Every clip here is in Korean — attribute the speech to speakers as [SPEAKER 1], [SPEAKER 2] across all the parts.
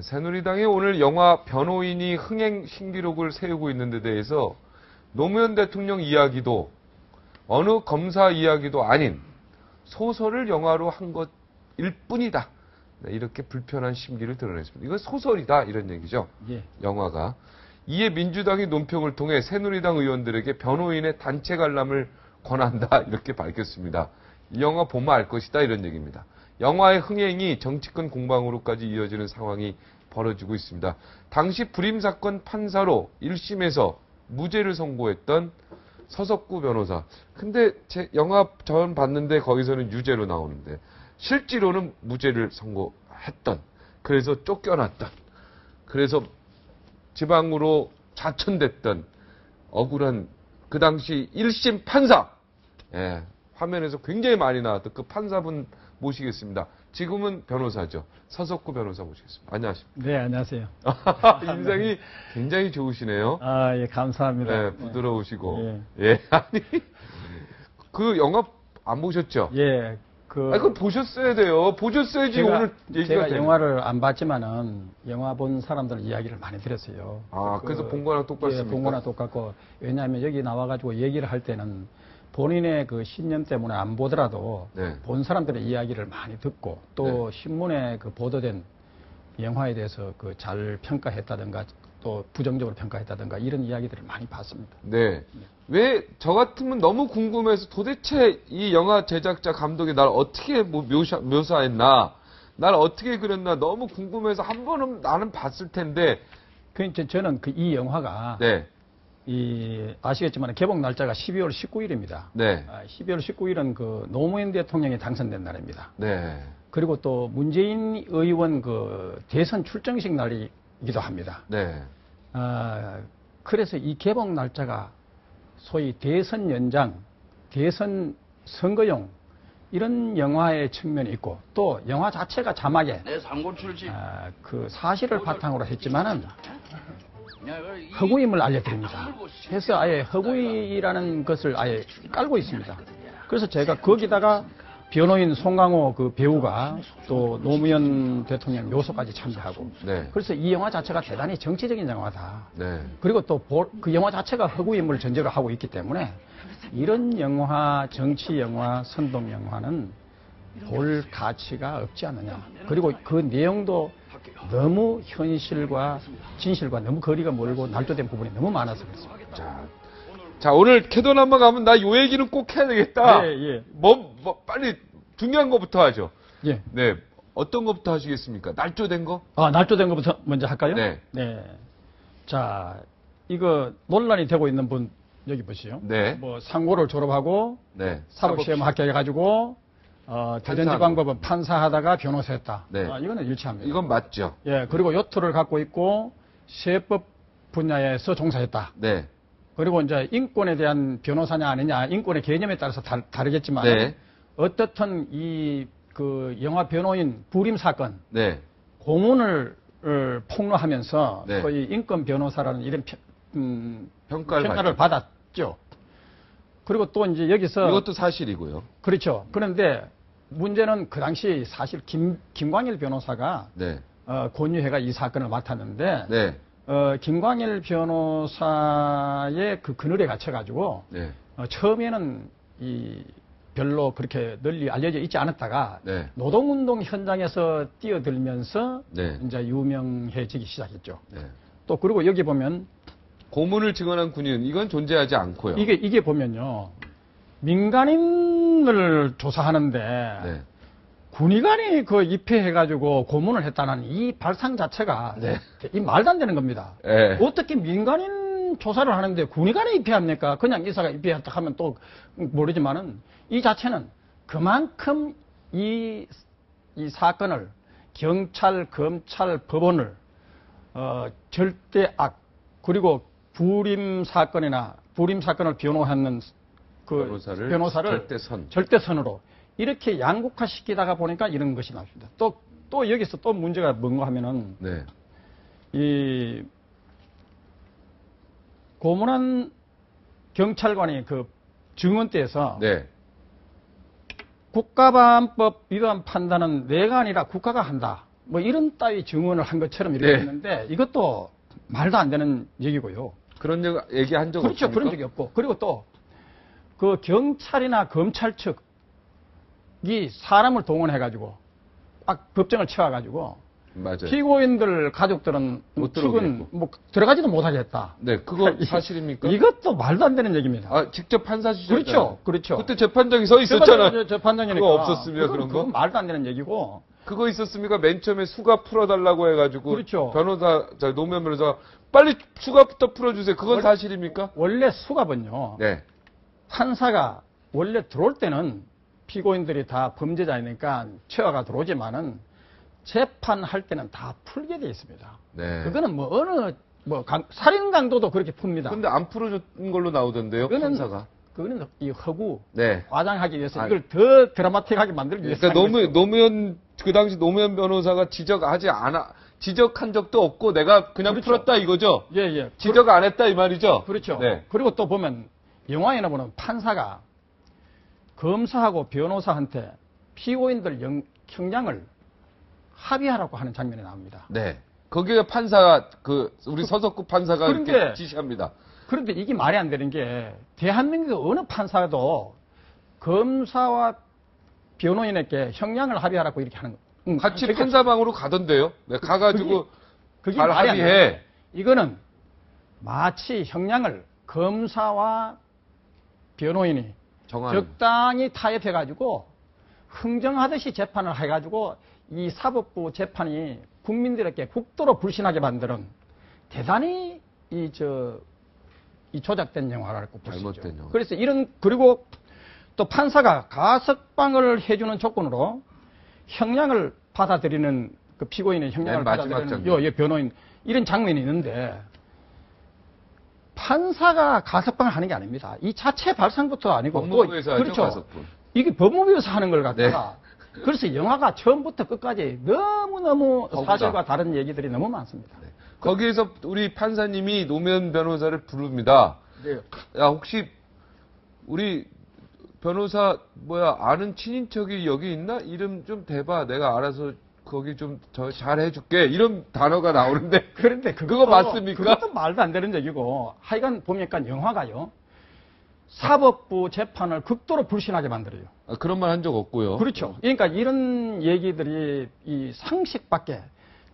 [SPEAKER 1] 새누리당이 오늘 영화 변호인이 흥행 신기록을 세우고 있는 데 대해서 노무현 대통령 이야기도 어느 검사 이야기도 아닌 소설을 영화로 한 것일 뿐이다. 네, 이렇게 불편한 심기를 드러냈습니다. 이건 소설이다 이런 얘기죠.
[SPEAKER 2] 예.
[SPEAKER 1] 영화가. 이에 민주당이 논평을 통해 새누리당 의원들에게 변호인의 단체 관람을 권한다 이렇게 밝혔습니다. 이 영화 보면 알 것이다 이런 얘기입니다. 영화의 흥행이 정치권 공방으로까지 이어지는 상황이 벌어지고 있습니다. 당시 불임사건 판사로 1심에서 무죄를 선고했던 서석구 변호사. 근데 제 영화 전 봤는데 거기서는 유죄로 나오는데 실제로는 무죄를 선고했던. 그래서 쫓겨났던. 그래서 지방으로 좌천됐던 억울한 그 당시 1심 판사. 예, 화면에서 굉장히 많이 나왔던 그 판사분 모시겠습니다. 지금은 변호사죠. 서석구 변호사 모시겠습니다. 안녕하십니까.
[SPEAKER 2] 네, 안녕하세요.
[SPEAKER 1] 인상이 굉장히 좋으시네요.
[SPEAKER 2] 아, 예, 감사합니다.
[SPEAKER 1] 네, 부드러우시고.
[SPEAKER 2] 예.
[SPEAKER 1] 예, 아니, 그 영화 안 보셨죠?
[SPEAKER 2] 예,
[SPEAKER 1] 그걸 보셨어야 돼요. 보셨어야지 오늘 얘기가
[SPEAKER 2] 제가
[SPEAKER 1] 되는.
[SPEAKER 2] 영화를 안 봤지만은 영화 본 사람들 이야기를 많이 들었어요.
[SPEAKER 1] 아, 그래서 본 거랑 똑같습니까?
[SPEAKER 2] 예, 본 거랑 똑같고, 왜냐하면 여기 나와가지고 얘기를 할 때는 본인의 그 신념 때문에 안 보더라도
[SPEAKER 1] 네.
[SPEAKER 2] 본 사람들의 이야기를 많이 듣고 또 신문에 그 보도된 영화에 대해서 그 잘 평가했다든가 또 부정적으로 평가했다든가 이런 이야기들을 많이 봤습니다.
[SPEAKER 1] 네. 왜 저 같으면 너무 궁금해서 도대체 이 영화 제작자 감독이 날 어떻게 묘사했나, 날 어떻게 그렸나 너무 궁금해서 한 번은 나는 봤을 텐데.
[SPEAKER 2] 저는 이 영화가
[SPEAKER 1] 네.
[SPEAKER 2] 아시겠지만 개봉 날짜가 12월 19일입니다.
[SPEAKER 1] 네.
[SPEAKER 2] 12월 19일은 그 노무현 대통령이 당선된 날입니다.
[SPEAKER 1] 네.
[SPEAKER 2] 그리고 또 문재인 의원 그 대선 출정식 날이기도 합니다.
[SPEAKER 1] 네.
[SPEAKER 2] 그래서 이 개봉 날짜가 소위 대선 연장, 대선 선거용 이런 영화의 측면이 있고 또 영화 자체가 자막에 그 사실을 바탕으로 했지만은 허구임을 알려드립니다. 그래서 아예 허구이라는 것을 아예 깔고 있습니다. 그래서 제가 거기다가 변호인 송강호 그 배우가 또 노무현 대통령 묘소까지 참여하고.
[SPEAKER 1] 네.
[SPEAKER 2] 그래서 이 영화 자체가 대단히 정치적인 영화다.
[SPEAKER 1] 네.
[SPEAKER 2] 그리고 또 그 영화 자체가 허구임을 전제로 하고 있기 때문에 이런 영화, 정치 영화, 선동 영화는 볼 가치가 없지 않느냐. 그리고 그 내용도 너무 현실과 진실과 너무 거리가 멀고 날조된 부분이 너무 많아서 그렇습니다.
[SPEAKER 1] 자, 오늘 캐돈 한번 가면 나 요 얘기는 꼭 해야 되겠다.
[SPEAKER 2] 예, 예.
[SPEAKER 1] 빨리 중요한 거부터 하죠.
[SPEAKER 2] 예.
[SPEAKER 1] 네. 어떤 거부터 하시겠습니까? 날조된 거?
[SPEAKER 2] 날조된 거부터 먼저 할까요?
[SPEAKER 1] 네.
[SPEAKER 2] 네. 자, 이거 논란이 되고 있는 분 여기 보시죠.
[SPEAKER 1] 네.
[SPEAKER 2] 뭐 상고를 졸업하고
[SPEAKER 1] 네.
[SPEAKER 2] 사법시험 합격해가지고 대전지방법원 판사하다가 변호사했다.
[SPEAKER 1] 네.
[SPEAKER 2] 이거는 일치합니다.
[SPEAKER 1] 이건 맞죠.
[SPEAKER 2] 예, 그리고 요트를 갖고 있고 세법 분야에서 종사했다.
[SPEAKER 1] 네.
[SPEAKER 2] 그리고 이제 인권에 대한 변호사냐 아니냐 인권의 개념에 따라서 다르겠지만
[SPEAKER 1] 네.
[SPEAKER 2] 어떻든 이 그 영화 변호인 불임 사건
[SPEAKER 1] 네.
[SPEAKER 2] 고문을 폭로하면서
[SPEAKER 1] 네.
[SPEAKER 2] 거의 인권 변호사라는 이런
[SPEAKER 1] 평가를
[SPEAKER 2] 받았죠. 그리고 또 이제 여기서
[SPEAKER 1] 이것도 사실이고요.
[SPEAKER 2] 그렇죠. 그런데 문제는 그 당시 사실 김광일 변호사가
[SPEAKER 1] 네.
[SPEAKER 2] 권유해가 이 사건을 맡았는데
[SPEAKER 1] 네.
[SPEAKER 2] 김광일 변호사의 그 그늘에 갇혀가지고
[SPEAKER 1] 네.
[SPEAKER 2] 처음에는 별로 그렇게 널리 알려져 있지 않았다가
[SPEAKER 1] 네.
[SPEAKER 2] 노동운동 현장에서 뛰어들면서
[SPEAKER 1] 네.
[SPEAKER 2] 이제 유명해지기 시작했죠.
[SPEAKER 1] 네.
[SPEAKER 2] 또 그리고 여기 보면
[SPEAKER 1] 고문을 증언한 군인 이건 존재하지 않고요.
[SPEAKER 2] 이게 보면요 민간인을 조사하는데
[SPEAKER 1] 네.
[SPEAKER 2] 군의관이 그 입회해가지고 고문을 했다는 이 발상 자체가
[SPEAKER 1] 네.
[SPEAKER 2] 이 말도 안 되는 겁니다.
[SPEAKER 1] 네.
[SPEAKER 2] 어떻게 민간인 조사를 하는데 군의관이 입회합니까? 그냥 이사가 입회했다 하면 또 모르지만은 이 자체는 그만큼 이 사건을 경찰, 검찰, 법원을 절대악 그리고 불임 사건을 변호하는 그 변호사를 절대선으로 이렇게 양극화시키다가 보니까 이런 것이 나옵니다. 또 여기서 또 문제가 뭔가 하면은
[SPEAKER 1] 네.
[SPEAKER 2] 이 고문한 경찰관이 그 증언대에서
[SPEAKER 1] 네.
[SPEAKER 2] 국가보안법 위반 판단은 내가 아니라 국가가 한다. 뭐 이런 따위 증언을 한 것처럼 이렇게
[SPEAKER 1] 네.
[SPEAKER 2] 했는데 이것도 말도 안 되는 얘기고요.
[SPEAKER 1] 그런 얘기 한 적
[SPEAKER 2] 그렇죠.
[SPEAKER 1] 없습니까?
[SPEAKER 2] 그런 적이 없고. 그리고 또 그 경찰이나 검찰 측이 사람을 동원해가지고 막 법정을 채워가지고
[SPEAKER 1] 맞아요.
[SPEAKER 2] 피고인들 가족들은
[SPEAKER 1] 못
[SPEAKER 2] 측은
[SPEAKER 1] 들어오겠고.
[SPEAKER 2] 뭐 들어가지도 못하게 했다.
[SPEAKER 1] 네, 그거 사실입니까?
[SPEAKER 2] 이것도 말도 안 되는 얘기입니다.
[SPEAKER 1] 아, 직접 판사 주셨잖아요.
[SPEAKER 2] 그렇죠. 그렇죠.
[SPEAKER 1] 그때 재판장이 서 있었잖아요.
[SPEAKER 2] 재판장이니까.
[SPEAKER 1] 그거 없었습니까, 그런 거?
[SPEAKER 2] 그건 말도 안 되는 얘기고.
[SPEAKER 1] 그거 있었습니까? 맨 처음에 수가 풀어달라고 해가지고
[SPEAKER 2] 그렇죠.
[SPEAKER 1] 노무현 변호사가 빨리 수가부터 풀어주세요. 그건 사실입니까?
[SPEAKER 2] 원래 수갑은요.
[SPEAKER 1] 네.
[SPEAKER 2] 판사가 원래 들어올 때는 피고인들이 다 범죄자이니까 채화가 들어오지만은 재판할 때는 다 풀게 돼 있습니다.
[SPEAKER 1] 네.
[SPEAKER 2] 그거는 뭐 어느 살인 강도도 그렇게 풉니다.
[SPEAKER 1] 근데 안 풀어준 걸로 나오던데요, 판사가.
[SPEAKER 2] 그거는 이 허구
[SPEAKER 1] 네.
[SPEAKER 2] 과장하기 위해서 이걸 더 드라마틱하게 만들기 위해서.
[SPEAKER 1] 그러니까 노무현 그 당시 노무현 변호사가 지적한 적도 없고 내가 그냥
[SPEAKER 2] 그렇죠.
[SPEAKER 1] 풀었다 이거죠.
[SPEAKER 2] 예, 예.
[SPEAKER 1] 지적 안 했다 이 말이죠.
[SPEAKER 2] 그렇죠.
[SPEAKER 1] 네.
[SPEAKER 2] 그리고 또 보면 영화에나 보면 판사가 검사하고 변호사한테 피고인들 형량을 합의하라고 하는 장면이 나옵니다.
[SPEAKER 1] 네. 거기에 판사가 우리 서석구 판사가 이렇게
[SPEAKER 2] 그런데
[SPEAKER 1] 지시합니다.
[SPEAKER 2] 그런데 이게 말이 안 되는 게 대한민국 어느 판사도 검사와 변호인에게 형량을 합의하라고 이렇게 하는 거.
[SPEAKER 1] 같이 판사방으로 가던데요. 네, 가가지고
[SPEAKER 2] 그게
[SPEAKER 1] 잘
[SPEAKER 2] 말이 안
[SPEAKER 1] 합의해.
[SPEAKER 2] 돼. 이거는 마치 형량을 검사와 변호인이
[SPEAKER 1] 정하는.
[SPEAKER 2] 적당히 타협해가지고 흥정하듯이 재판을 해가지고 이 사법부 재판이 국민들에게 국도로 불신하게 만드는 대단히 이 조작된 영화라고 볼 수 있죠.
[SPEAKER 1] 잘못된 영화.
[SPEAKER 2] 그래서 그리고 또 판사가 가석방을 해주는 조건으로 형량을 받아들이는 그 피고인의 형량을 받아들이는 변호인 이런 장면이 있는데 판사가 가석방을 하는 게 아닙니다. 이 자체 발상부터 아니고
[SPEAKER 1] 법무부에서 하죠,
[SPEAKER 2] 그렇죠.
[SPEAKER 1] 가석방.
[SPEAKER 2] 이게 법무부에서 하는 걸 갖다가
[SPEAKER 1] 네.
[SPEAKER 2] 그래서 영화가 처음부터 끝까지 너무너무
[SPEAKER 1] 거구다.
[SPEAKER 2] 사실과 다른 얘기들이 너무 많습니다.
[SPEAKER 1] 네. 거기에서 우리 판사님이 노무현 변호사를 부릅니다.
[SPEAKER 2] 네.
[SPEAKER 1] 야, 혹시 우리 변호사 아는 친인척이 여기 있나? 이름 좀 대봐. 내가 알아서 거기 좀 잘 해줄게. 이런 단어가 나오는데
[SPEAKER 2] 그런데
[SPEAKER 1] 그거 맞습니까?
[SPEAKER 2] 그것도 말도 안 되는 얘기고 하여간 보니까 영화가요. 사법부 재판을 극도로 불신하게 만들어요.
[SPEAKER 1] 아, 그런 말 한 적 없고요.
[SPEAKER 2] 그렇죠. 그러니까 이런 얘기들이 이 상식밖에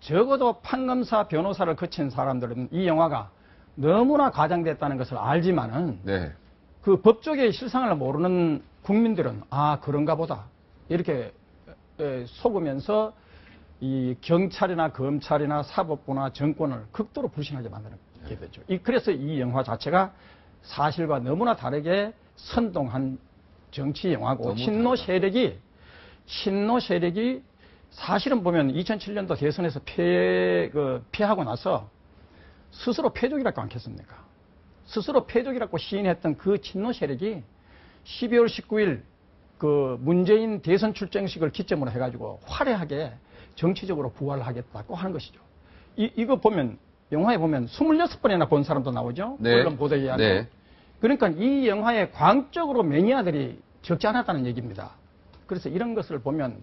[SPEAKER 2] 적어도 판검사 변호사를 거친 사람들은 이 영화가 너무나 과장됐다는 것을 알지만은
[SPEAKER 1] 네.
[SPEAKER 2] 그 법조계의 실상을 모르는 국민들은 아 그런가 보다 이렇게 속으면서 이 경찰이나 검찰이나 사법부나 정권을 극도로 불신하게 만드는 게 되죠. 그래서 이 영화 자체가 사실과 너무나 다르게 선동한 정치 영화고 친노 세력이 사실은 보면 2007년도 대선에서 패하고 나서 스스로 패족이라고 않겠습니까? 스스로 패족이라고 시인했던 그 친노 세력이 12월 19일 그 문재인 대선 출정식을 기점으로 해가지고 화려하게 정치적으로 부활하겠다고 하는 것이죠. 이거 보면 영화에 보면 26번이나 본 사람도 나오죠.
[SPEAKER 1] 네.
[SPEAKER 2] 언론 보도에 의하면.
[SPEAKER 1] 네.
[SPEAKER 2] 그러니까 이 영화에 광적으로 매니아들이 적지 않았다는 얘기입니다. 그래서 이런 것을 보면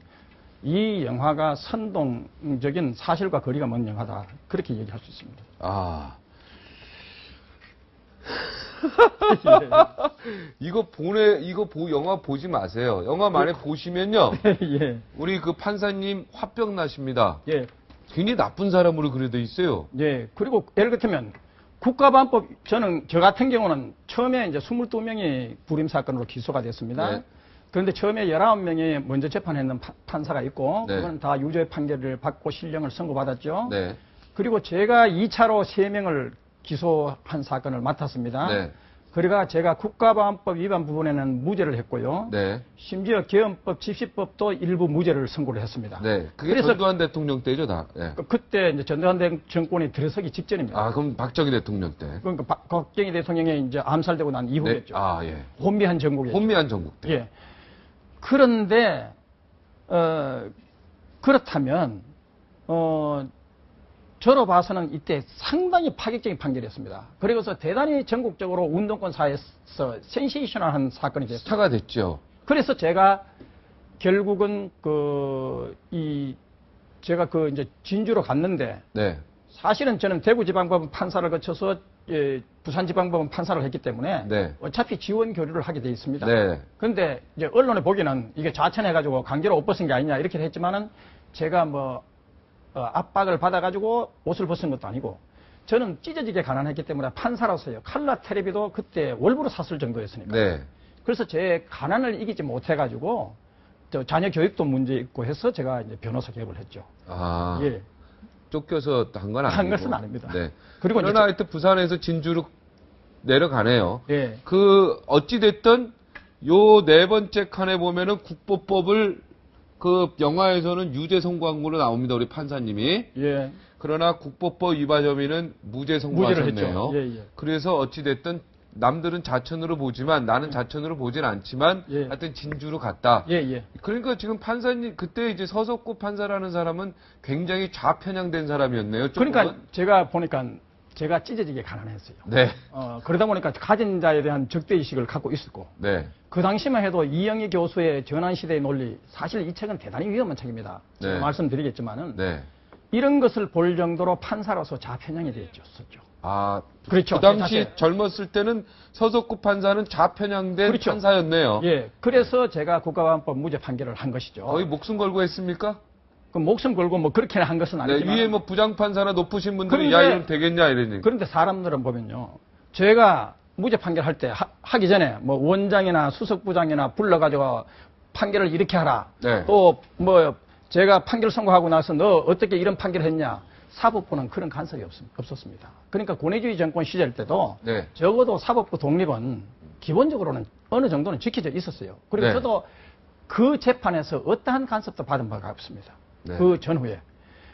[SPEAKER 2] 이 영화가 선동적인 사실과 거리가 먼 영화다. 그렇게 얘기할 수 있습니다.
[SPEAKER 1] 아. 영화 보지 마세요. 영화 만에 보시면요.
[SPEAKER 2] 예.
[SPEAKER 1] 우리 그 판사님 화병 나십니다.
[SPEAKER 2] 예.
[SPEAKER 1] 굉장히 나쁜 사람으로 그려져 있어요.
[SPEAKER 2] 예. 그리고 예를 들면 국가보안법 저 같은 경우는 처음에 이제 22명이 불임 사건으로 기소가 됐습니다.
[SPEAKER 1] 네.
[SPEAKER 2] 그런데 처음에 19명이 먼저 재판했는 판사가 있고
[SPEAKER 1] 네.
[SPEAKER 2] 그건 다 유죄 판결을 받고 실형을 선고받았죠.
[SPEAKER 1] 네.
[SPEAKER 2] 그리고 제가 2차로 3명을 기소한 사건을 맡았습니다.
[SPEAKER 1] 네.
[SPEAKER 2] 그러니까 제가 국가보안법 위반 부분에는 무죄를 했고요.
[SPEAKER 1] 네.
[SPEAKER 2] 심지어 계엄법, 집시법도 일부 무죄를 선고를 했습니다.
[SPEAKER 1] 네. 그게
[SPEAKER 2] 그래서
[SPEAKER 1] 전두환 대통령 때죠, 다. 네.
[SPEAKER 2] 그때 이제 전두환 정권이 들어서기 직전입니다.
[SPEAKER 1] 아, 그럼 박정희 대통령 때.
[SPEAKER 2] 그러니까 박정희 대통령이 이제 암살되고 난 이후겠죠.
[SPEAKER 1] 네. 아, 예.
[SPEAKER 2] 혼미한 전국에.
[SPEAKER 1] 혼미한 전국 때.
[SPEAKER 2] 예. 그런데 그렇다면 저로 봐서는 이때 상당히 파격적인 판결이었습니다. 그리고서 대단히 전국적으로 운동권 사회에서 센세이셔널한 사건이 됐습니다.
[SPEAKER 1] 스타가 됐죠.
[SPEAKER 2] 그래서 제가 결국은 제가 그 이제 진주로 갔는데
[SPEAKER 1] 네.
[SPEAKER 2] 사실은 저는 대구지방법원 판사를 거쳐서 부산지방법원 판사를 했기 때문에
[SPEAKER 1] 네.
[SPEAKER 2] 어차피 지원 교류를 하게 돼 있습니다.
[SPEAKER 1] 네.
[SPEAKER 2] 그런데 이제 언론에 보기에는 이게 좌천해가지고 강제로 옷 벗은 게 아니냐 이렇게 했지만은 제가 뭐 압박을 받아가지고 옷을 벗은 것도 아니고 저는 찢어지게 가난했기 때문에 판사로서요. 칼라 테레비도 그때 월부로 샀을 정도였으니까.
[SPEAKER 1] 네.
[SPEAKER 2] 그래서 제 가난을 이기지 못해가지고 저 자녀 교육도 문제 있고 해서 제가 이제 변호사 개업을 했죠.
[SPEAKER 1] 아.
[SPEAKER 2] 예.
[SPEAKER 1] 쫓겨서 한 건 아니고.
[SPEAKER 2] 한 것은 아닙니다.
[SPEAKER 1] 네.
[SPEAKER 2] 그리고 이제
[SPEAKER 1] 그러나 하여튼 부산에서 진주로 내려가네요.
[SPEAKER 2] 예.
[SPEAKER 1] 그 어찌됐든 요 네 번째 칸에 보면은 국보법을 그 영화에서는 유죄 선고한 걸로 나옵니다. 우리 판사님이.
[SPEAKER 2] 예.
[SPEAKER 1] 그러나 국보법 위반 혐의는 무죄
[SPEAKER 2] 무죄를
[SPEAKER 1] 선고하셨네요.
[SPEAKER 2] 했죠. 예, 예.
[SPEAKER 1] 그래서 어찌됐든 남들은 자천으로 보지만 나는 자천으로 보진 않지만
[SPEAKER 2] 예.
[SPEAKER 1] 하여튼 진주로 갔다.
[SPEAKER 2] 예, 예.
[SPEAKER 1] 그러니까 지금 판사님 그때 이제 서석구 판사라는 사람은 굉장히 좌편향된 사람이었네요. 조금은.
[SPEAKER 2] 그러니까 제가 보니까 제가 찢어지게 가난했어요.
[SPEAKER 1] 네.
[SPEAKER 2] 그러다 보니까 가진 자에 대한 적대의식을 갖고 있었고
[SPEAKER 1] 네.
[SPEAKER 2] 그 당시만 해도 이영희 교수의 전환시대의 논리 사실 이 책은 대단히 위험한 책입니다. 제가
[SPEAKER 1] 네.
[SPEAKER 2] 말씀드리겠지만은
[SPEAKER 1] 네.
[SPEAKER 2] 이런 것을 볼 정도로 판사로서 좌편향이 되었었죠.
[SPEAKER 1] 아,
[SPEAKER 2] 그렇죠.
[SPEAKER 1] 그 당시
[SPEAKER 2] 자체.
[SPEAKER 1] 젊었을 때는 서석구 판사는 좌편향된
[SPEAKER 2] 그렇죠.
[SPEAKER 1] 판사였네요.
[SPEAKER 2] 예. 그래서 제가 국가보안법 무죄 판결을 한 것이죠.
[SPEAKER 1] 거의 목숨 걸고 했습니까?
[SPEAKER 2] 그 목숨 걸고 뭐 그렇게 한 것은
[SPEAKER 1] 네,
[SPEAKER 2] 아니지만
[SPEAKER 1] 위에 뭐 부장판사나 높으신 분들이
[SPEAKER 2] 그런데-
[SPEAKER 1] 야 이러면 되겠냐 이런 얘기.
[SPEAKER 2] 그런데 사람들은 보면요. 제가 무죄 판결할 때 하기 전에 뭐 원장이나 수석부장이나 불러가지고 판결을 이렇게 하라.
[SPEAKER 1] 네.
[SPEAKER 2] 또 뭐 제가 판결 선고하고 나서 너 어떻게 이런 판결을 했냐. 사법부는 그런 간섭이 없었습니다. 그러니까 권위주의 정권 시절 때도
[SPEAKER 1] 네.
[SPEAKER 2] 적어도 사법부 독립은 기본적으로는 어느 정도는 지켜져 있었어요. 그리고
[SPEAKER 1] 네.
[SPEAKER 2] 저도 그 재판에서 어떠한 간섭도 받은 바가 없습니다.
[SPEAKER 1] 네.
[SPEAKER 2] 그 전후에.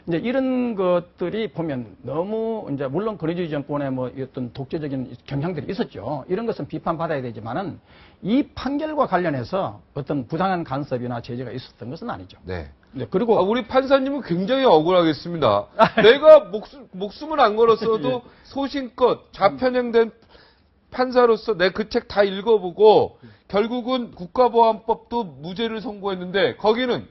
[SPEAKER 2] 이제 이런 것들이 보면 너무 이제 물론 권위주의 정권의 뭐 어떤 독재적인 경향들이 있었죠. 이런 것은 비판받아야 되지만은 이 판결과 관련해서 어떤 부당한 간섭이나 제재가 있었던 것은 아니죠.
[SPEAKER 1] 네.
[SPEAKER 2] 네, 그리고
[SPEAKER 1] 우리 판사님은 굉장히 억울하겠습니다. 내가 목숨을 안 걸었어도
[SPEAKER 2] 예.
[SPEAKER 1] 소신껏 좌편향된 판사로서 내 그 책 다 읽어보고 결국은 국가보안법도 무죄를 선고했는데 거기는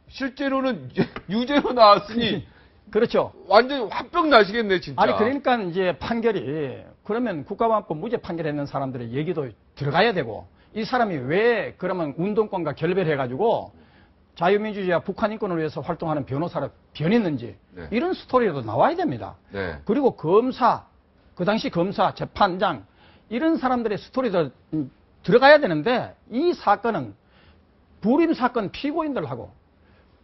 [SPEAKER 1] 실제로는 유죄로 나왔으니
[SPEAKER 2] 그렇죠.
[SPEAKER 1] 완전히 화병 나시겠네 진짜.
[SPEAKER 2] 아니 그러니까 이제 판결이 그러면 국가보안법 무죄 판결했는 사람들의 얘기도 들어가야 되고 이 사람이 왜 그러면 운동권과 결별해가지고 자유민주주의와 북한 인권을 위해서 활동하는 변호사로 변했는지
[SPEAKER 1] 네.
[SPEAKER 2] 이런 스토리도 나와야 됩니다.
[SPEAKER 1] 네.
[SPEAKER 2] 그리고 검사, 그 당시 검사, 재판장 이런 사람들의 스토리도 들어가야 되는데 이 사건은 불임 사건 피고인들하고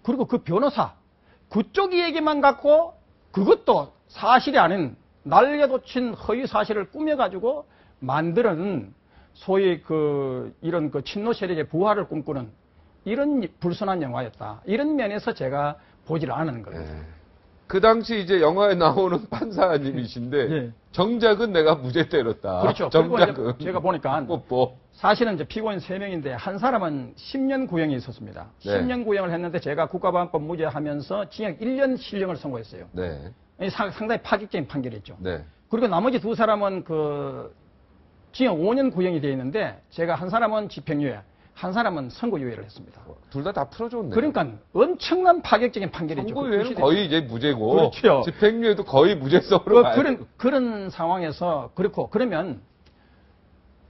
[SPEAKER 2] 그리고 그 변호사 그쪽 얘기만 갖고 그것도 사실이 아닌 날개도 친 허위 사실을 꾸며가지고 만드는 소위 이런 친노 세력의 부활을 꿈꾸는 이런 불순한 영화였다. 이런 면에서 제가 보지를 않는 겁니다.
[SPEAKER 1] 네. 그 당시 이제 영화에 나오는 판사님이신데
[SPEAKER 2] 예.
[SPEAKER 1] 정작은 내가 무죄 때렸다.
[SPEAKER 2] 그렇죠. 그리고
[SPEAKER 1] 정작은
[SPEAKER 2] 이제 제가 보니까
[SPEAKER 1] 뽀뽀.
[SPEAKER 2] 사실은 이제 피고인 3명인데 한 사람은 10년 구형이 있었습니다.
[SPEAKER 1] 네.
[SPEAKER 2] 10년 구형을 했는데 제가 국가보안법 무죄하면서 징역 1년 실형을 선고했어요.
[SPEAKER 1] 네.
[SPEAKER 2] 상당히 파격적인 판결이었죠.
[SPEAKER 1] 네.
[SPEAKER 2] 그리고 나머지 두 사람은 징역 5년 구형이 되어 있는데 제가 한 사람은 집행유예, 한 사람은 선고유예를 했습니다.
[SPEAKER 1] 둘 다 풀어줬네.
[SPEAKER 2] 그러니까 엄청난 파격적인 판결이죠.
[SPEAKER 1] 선고유예는 거의 이제 무죄고
[SPEAKER 2] 그렇죠.
[SPEAKER 1] 집행유예도 거의 무죄성으로 가요.
[SPEAKER 2] 그런 상황에서 그러면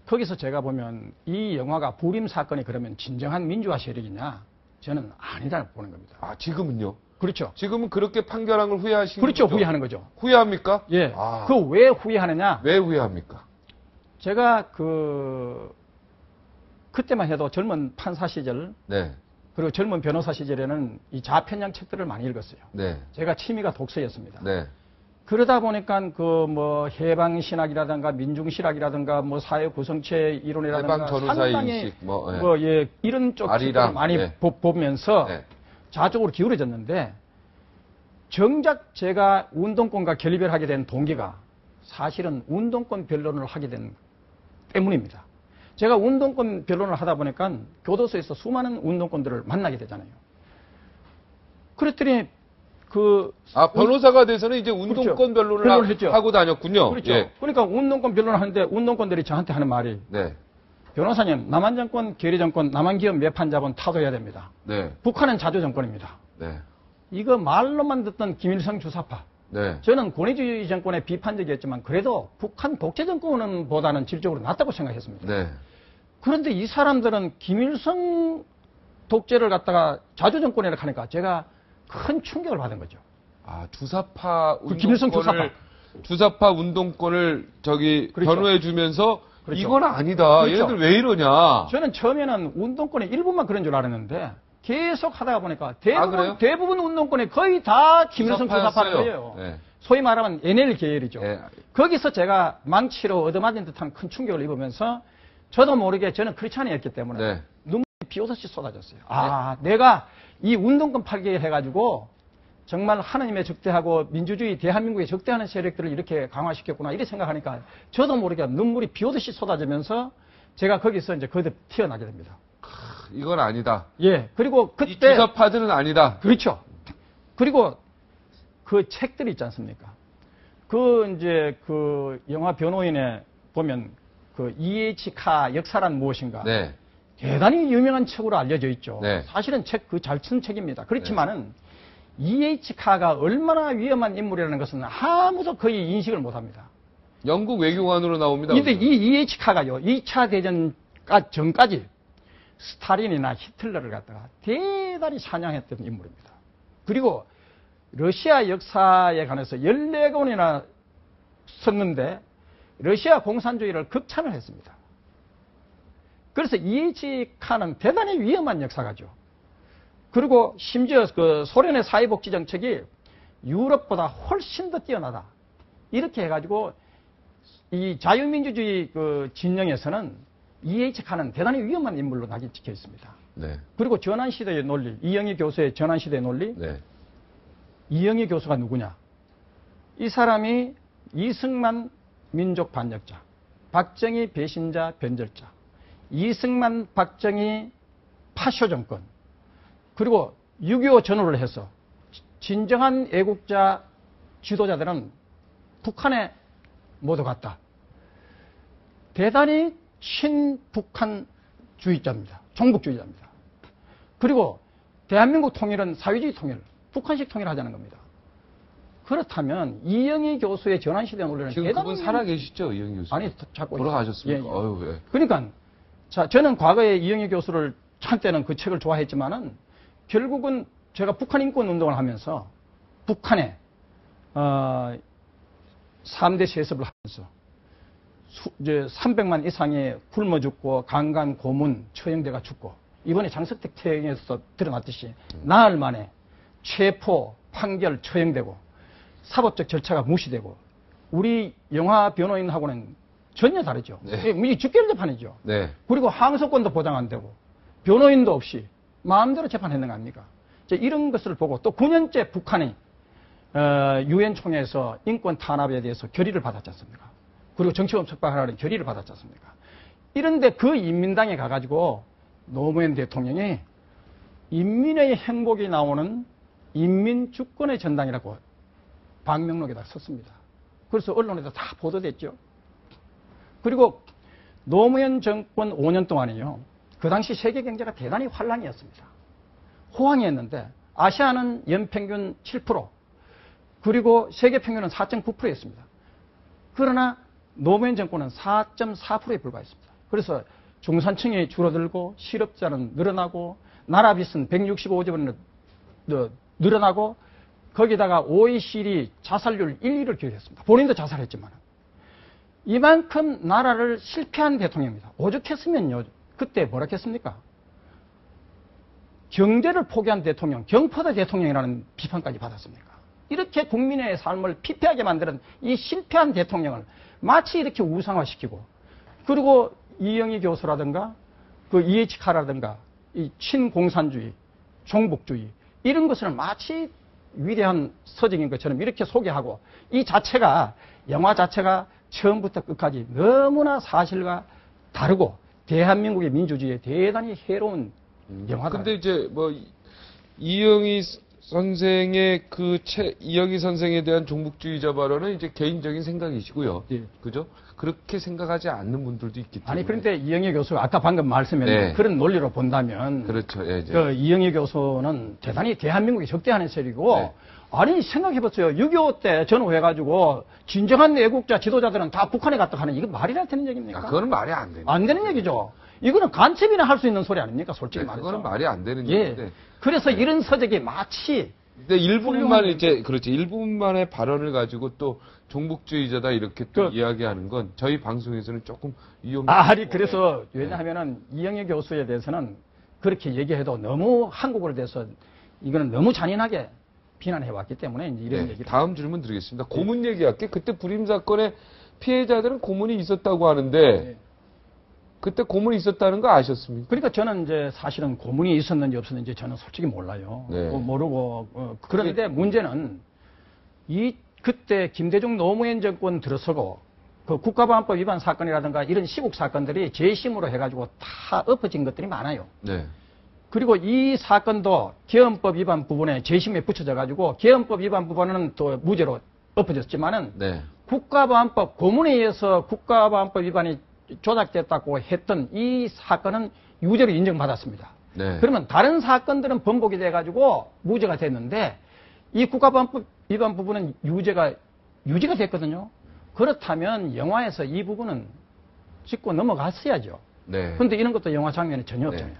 [SPEAKER 2] 거기서 제가 보면 이 영화가 불임 사건이 그러면 진정한 민주화 세력이냐? 저는 아니다 보는 겁니다.
[SPEAKER 1] 아 지금은요?
[SPEAKER 2] 그렇죠.
[SPEAKER 1] 지금은 그렇게 판결한 걸 후회하시는
[SPEAKER 2] 그렇죠.
[SPEAKER 1] 거죠?
[SPEAKER 2] 후회하는 거죠.
[SPEAKER 1] 후회합니까?
[SPEAKER 2] 예.
[SPEAKER 1] 아.
[SPEAKER 2] 그 왜 후회하느냐?
[SPEAKER 1] 왜 후회합니까?
[SPEAKER 2] 제가 그때만 해도 젊은 판사 시절
[SPEAKER 1] 네.
[SPEAKER 2] 그리고 젊은 변호사 시절에는 이 좌편향 책들을 많이 읽었어요.
[SPEAKER 1] 네.
[SPEAKER 2] 제가 취미가 독서였습니다.
[SPEAKER 1] 네.
[SPEAKER 2] 그러다 보니까 해방신학이라든가 민중신학이라든가 사회 구성체 이론이라든가
[SPEAKER 1] 해방 전후사
[SPEAKER 2] 상당히
[SPEAKER 1] 인식
[SPEAKER 2] 이런 쪽
[SPEAKER 1] 아리랑,
[SPEAKER 2] 책들을 많이
[SPEAKER 1] 네.
[SPEAKER 2] 보면서
[SPEAKER 1] 네.
[SPEAKER 2] 좌쪽으로 기울어졌는데 정작 제가 운동권과 결별하게 된 동기가 사실은 운동권 변론을 하게 된 때문입니다. 제가 운동권 변론을 하다 보니까 교도소에서 수많은 운동권들을 만나게 되잖아요. 그랬더니
[SPEAKER 1] 변호사가 돼서는 이제 운동권
[SPEAKER 2] 그렇죠.
[SPEAKER 1] 변론을
[SPEAKER 2] 변론을 했죠.
[SPEAKER 1] 하고 다녔군요.
[SPEAKER 2] 그렇죠.
[SPEAKER 1] 예.
[SPEAKER 2] 그러니까 운동권 변론을 하는데 운동권들이 저한테 하는 말이
[SPEAKER 1] 네.
[SPEAKER 2] 변호사님, 남한정권, 계리정권, 남한기업 매판 자본 타도해야 됩니다.
[SPEAKER 1] 네.
[SPEAKER 2] 북한은 자주정권입니다.
[SPEAKER 1] 네.
[SPEAKER 2] 이거 말로만 듣던 김일성 주사파.
[SPEAKER 1] 네.
[SPEAKER 2] 저는 권위주의 정권에 비판적이었지만 그래도 북한 독재 정권보다는 질적으로 낫다고 생각했습니다.
[SPEAKER 1] 네.
[SPEAKER 2] 그런데 이 사람들은 김일성 독재를 갖다가 자주 정권이라 하니까 제가 큰 충격을 받은 거죠.
[SPEAKER 1] 아, 주사파
[SPEAKER 2] 그 김일성
[SPEAKER 1] 주사파 운동권을
[SPEAKER 2] 그렇죠.
[SPEAKER 1] 변호해 주면서
[SPEAKER 2] 그렇죠.
[SPEAKER 1] 이건 아니다.
[SPEAKER 2] 그렇죠.
[SPEAKER 1] 얘네들 왜 이러냐.
[SPEAKER 2] 저는 처음에는 운동권의 일부만 그런 줄 알았는데 계속 하다가 보니까
[SPEAKER 1] 그래요?
[SPEAKER 2] 대부분 운동권이 거의 다 김일성 주사파인
[SPEAKER 1] 주사파였어요.
[SPEAKER 2] 거예요.
[SPEAKER 1] 네.
[SPEAKER 2] 소위 말하면 NL 계열이죠.
[SPEAKER 1] 네.
[SPEAKER 2] 거기서 제가 망치로 얻어맞은 듯한 큰 충격을 입으면서 저도 모르게 저는 크리스찬이었기 때문에
[SPEAKER 1] 네.
[SPEAKER 2] 눈물이 비오듯이 쏟아졌어요. 내가 이 운동권 팔게 해가지고 정말 하나님의 적대하고 민주주의 대한민국의 적대하는 세력들을 이렇게 강화시켰구나 이렇게 생각하니까 저도 모르게 눈물이 비오듯이 쏟아지면서 제가 거기서 이제 거듭 튀어나게 됩니다.
[SPEAKER 1] 이건 아니다.
[SPEAKER 2] 예. 그리고
[SPEAKER 1] 이
[SPEAKER 2] 그때
[SPEAKER 1] 주사파들은 아니다.
[SPEAKER 2] 그렇죠. 그리고 그 책들이 있지 않습니까? 그 영화 변호인에 보면 그 E.H. 카 역사란 무엇인가?
[SPEAKER 1] 네.
[SPEAKER 2] 대단히 유명한 책으로 알려져 있죠.
[SPEAKER 1] 네.
[SPEAKER 2] 사실은 잘 쓴 책입니다. 그렇지만은 E.H. 카가 얼마나 위험한 인물이라는 것은 아무도 거의 인식을 못 합니다.
[SPEAKER 1] 영국 외교관으로 나옵니다.
[SPEAKER 2] 근데 이 E.H. 카가요, 2차 대전 전까지 스탈린이나 히틀러를 갖다가 대단히 찬양했던 인물입니다. 그리고 러시아 역사에 관해서 14권이나 썼는데 러시아 공산주의를 극찬을 했습니다. 그래서 E.H. 카는 대단히 위험한 역사가죠. 그리고 심지어 그 소련의 사회복지 정책이 유럽보다 훨씬 더 뛰어나다. 이렇게 해가지고 이 자유민주주의 그 진영에서는 E.H. 카는 대단히 위험한 인물로 낙인 찍혀 있습니다.
[SPEAKER 1] 네.
[SPEAKER 2] 그리고 전환시대의 논리, 이영희 교수의 전환시대의 논리.
[SPEAKER 1] 네.
[SPEAKER 2] 이영희 교수가 누구냐? 이 사람이 이승만 민족 반역자, 박정희 배신자 변절자, 이승만 박정희 파쇼 정권, 그리고 6.25 전후를 해서 진정한 애국자 지도자들은 북한에 모두 갔다. 대단히 친북한주의자입니다. 종북주의자입니다. 그리고 대한민국 통일은 사회주의 통일, 북한식 통일을 하자는 겁니다. 그렇다면 이영희 교수의 전환시대 논리는
[SPEAKER 1] 지금
[SPEAKER 2] 대단히
[SPEAKER 1] 그분 살아계시죠, 이영희 교수?
[SPEAKER 2] 아니 자꾸
[SPEAKER 1] 돌아가셨습니까?
[SPEAKER 2] 예, 예.
[SPEAKER 1] 어휴, 예.
[SPEAKER 2] 그러니까 저는 과거에 이영희 교수를 한때는 그 책을 좋아했지만은 결국은 제가 북한 인권 운동을 하면서 북한에 3대 세습을 하면서 이제 300만 이상이 굶어 죽고 강간 고문 처형돼가 죽고 이번에 장석택 태행에서 드러났듯이 나흘 만에 체포 판결 처형되고 사법적 절차가 무시되고 우리 영화 변호인하고는 전혀 다르죠.
[SPEAKER 1] 네.
[SPEAKER 2] 이게 직결 재판이죠.
[SPEAKER 1] 네.
[SPEAKER 2] 그리고 항소권도 보장 안 되고 변호인도 없이 마음대로 재판했는 거 아닙니까? 이런 것을 보고 또 9년째 북한이 유엔 총회에서 인권 탄압에 대해서 결의를 받았지 않습니까? 그리고 정치범 석방하라는 결의를 받았지 않습니까? 이런데 그 인민당에 가가지고 노무현 대통령이 인민의 행복이 나오는 인민주권의 전당이라고 방명록에다 썼습니다. 그래서 언론에도 다 보도됐죠. 그리고 노무현 정권 5년 동안이요. 그 당시 세계 경제가 대단히 환란이었습니다. 호황이었는데 아시아는 연평균 7%, 그리고 세계 평균은 4.9%였습니다. 그러나 노무현 정권은 4.4%에 불과했습니다. 그래서 중산층이 줄어들고 실업자는 늘어나고 나라 빚은 165조 원 늘어나고 거기다가 OECD 자살률 1위를 기록했습니다. 본인도 자살했지만 이만큼 나라를 실패한 대통령입니다. 오죽했으면요. 그때 뭐라 했습니까? 경제를 포기한 대통령, 경포대 대통령이라는 비판까지 받았습니까? 이렇게 국민의 삶을 피폐하게 만드는 이 실패한 대통령을 마치 이렇게 우상화시키고 그리고 이영희 교수라든가 그 E.H. 카라든가 이 친공산주의, 종북주의 이런 것을 마치 위대한 서적인 것처럼 이렇게 소개하고 이 자체가 영화 자체가 처음부터 끝까지 너무나 사실과 다르고 대한민국의 민주주의에 대단히 해로운 영화다.
[SPEAKER 1] 근데 이제 뭐 이영희 선생의 이영희 선생에 대한 종북주의자 발언은 이제 개인적인 생각이시고요.
[SPEAKER 2] 예.
[SPEAKER 1] 그죠? 그렇게 생각하지 않는 분들도 있기 때문에.
[SPEAKER 2] 아니, 그런데 이영희 교수가 아까 방금 말씀했는데
[SPEAKER 1] 네.
[SPEAKER 2] 그런 논리로 본다면.
[SPEAKER 1] 그렇죠. 예, 이제.
[SPEAKER 2] 그 이영희 교수는 대단히 대한민국에 적대하는 셈이고.
[SPEAKER 1] 네.
[SPEAKER 2] 아니, 생각해보세요. 6.25 때 전후해가지고 진정한 애국자 지도자들은 다 북한에 갔다 하는 이거 말이나 되는 얘기입니까?
[SPEAKER 1] 그거는 말이 안 되는.
[SPEAKER 2] 안 되는 얘기죠. 이거는 간첩이나 할 수 있는 소리 아닙니까? 솔직히 말해서.
[SPEAKER 1] 그거는 말이 안 되는
[SPEAKER 2] 예.
[SPEAKER 1] 얘기인데.
[SPEAKER 2] 그래서 이런 서적이 마치
[SPEAKER 1] 근데 일부분만
[SPEAKER 2] 훌륭한-
[SPEAKER 1] 이제 그렇지 일부분만의 발언을 가지고 또 종북주의자다 이렇게 또
[SPEAKER 2] 그-
[SPEAKER 1] 이야기하는 건 저희 방송에서는 조금 위험해요.
[SPEAKER 2] 아니 그래서 왜냐하면은 이영애 교수에 대해서는 그렇게 얘기해도 너무 한국어를 대해서 이거는 너무 잔인하게 비난해 왔기 때문에 이제 이런
[SPEAKER 1] 네,
[SPEAKER 2] 얘기를
[SPEAKER 1] 다음 질문 드리겠습니다. 고문 얘기할게. 그때 불임 사건의 피해자들은 고문이 있었다고 하는데
[SPEAKER 2] 네.
[SPEAKER 1] 그때 고문이 있었다는 거 아셨습니까?
[SPEAKER 2] 그러니까 저는 이제 사실은 고문이 있었는지 없었는지 저는 솔직히 몰라요.
[SPEAKER 1] 네.
[SPEAKER 2] 모르고 그런데 문제는 그때 김대중 노무현 정권 들어서고 그 국가보안법 위반 사건이라든가 이런 시국 사건들이 재심으로 해가지고 다 엎어진 것들이 많아요.
[SPEAKER 1] 네.
[SPEAKER 2] 그리고 이 사건도 개헌법 위반 부분에 재심에 붙여져 가지고 개헌법 위반 부분은 또 무죄로 엎어졌지만은
[SPEAKER 1] 네.
[SPEAKER 2] 국가보안법 고문에 의해서 국가보안법 위반이 조작됐다고 했던 이 사건은 유죄로 인정받았습니다.
[SPEAKER 1] 네.
[SPEAKER 2] 그러면 다른 사건들은 번복이 돼 가지고 무죄가 됐는데 이 국가보안법 위반 부분은 유죄가 됐거든요. 그렇다면 영화에서 이 부분은 짚고 넘어갔어야죠.
[SPEAKER 1] 네.
[SPEAKER 2] 그런데 이런 것도 영화 장면에 전혀 없잖아요.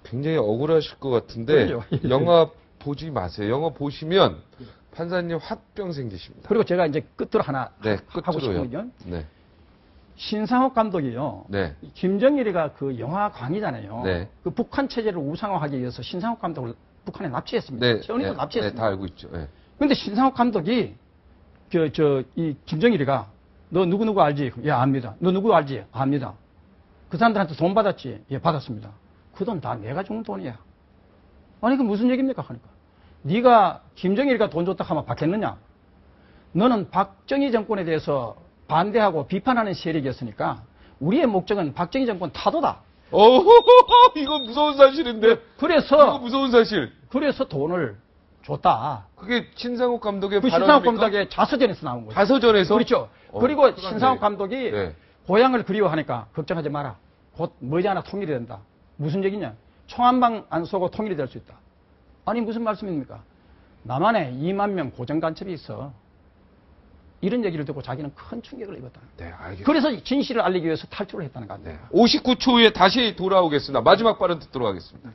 [SPEAKER 1] 굉장히 억울하실 것 같은데
[SPEAKER 2] 그러죠.
[SPEAKER 1] 영화 보지 마세요. 영화 보시면 판사님 화병 생기십니다.
[SPEAKER 2] 그리고 제가 이제 끝으로 하나
[SPEAKER 1] 네,
[SPEAKER 2] 하고
[SPEAKER 1] 끝으로요.
[SPEAKER 2] 싶은 건
[SPEAKER 1] 네.
[SPEAKER 2] 신상옥 감독이요.
[SPEAKER 1] 네.
[SPEAKER 2] 김정일이가 그 영화광이잖아요.
[SPEAKER 1] 네.
[SPEAKER 2] 그 북한 체제를 우상화하기 위해서 신상옥 감독을 북한에 납치했습니다.
[SPEAKER 1] 네.
[SPEAKER 2] 최은희도
[SPEAKER 1] 네.
[SPEAKER 2] 납치했습니다.
[SPEAKER 1] 네, 다 알고 있죠. 네.
[SPEAKER 2] 근데 신상옥 감독이 이 김정일이가 너 누구 알지? 예, 압니다. 너 누구 알지? 압니다. 그 사람들한테 돈 받았지? 예, 받았습니다. 그 돈 다 내가 준 돈이야. 아니, 그 무슨 얘기입니까? 하니까. 네가 김정일이가 돈 줬다 하면 받겠느냐? 너는 박정희 정권에 대해서 반대하고 비판하는 세력이었으니까 우리의 목적은 박정희 정권 타도다.
[SPEAKER 1] 이거 무서운 사실인데. 이거
[SPEAKER 2] 그래서
[SPEAKER 1] 무서운 사실.
[SPEAKER 2] 돈을 줬다.
[SPEAKER 1] 그게 신상욱 감독의
[SPEAKER 2] 그
[SPEAKER 1] 발언입니까?
[SPEAKER 2] 신상욱 감독의 자서전에서 나온 거죠.
[SPEAKER 1] 자서전에서?
[SPEAKER 2] 그렇죠. 그리고
[SPEAKER 1] 그건
[SPEAKER 2] 신상욱
[SPEAKER 1] 네.
[SPEAKER 2] 감독이
[SPEAKER 1] 네.
[SPEAKER 2] 고향을 그리워하니까 걱정하지 마라. 곧 머지않아 통일이 된다. 무슨 얘기냐? 총 한 방 안 쏘고 통일이 될 수 있다. 아니 무슨 말씀입니까? 남한에 2만 명 고정 간첩이 있어. 이런 얘기를 듣고 자기는 큰 충격을 입었다.
[SPEAKER 1] 네, 알겠습니다.
[SPEAKER 2] 그래서 진실을 알리기 위해서 탈출을 했다는 거 아니에요.
[SPEAKER 1] 네. 59초 후에 다시 돌아오겠습니다. 마지막 발언 듣도록 하겠습니다.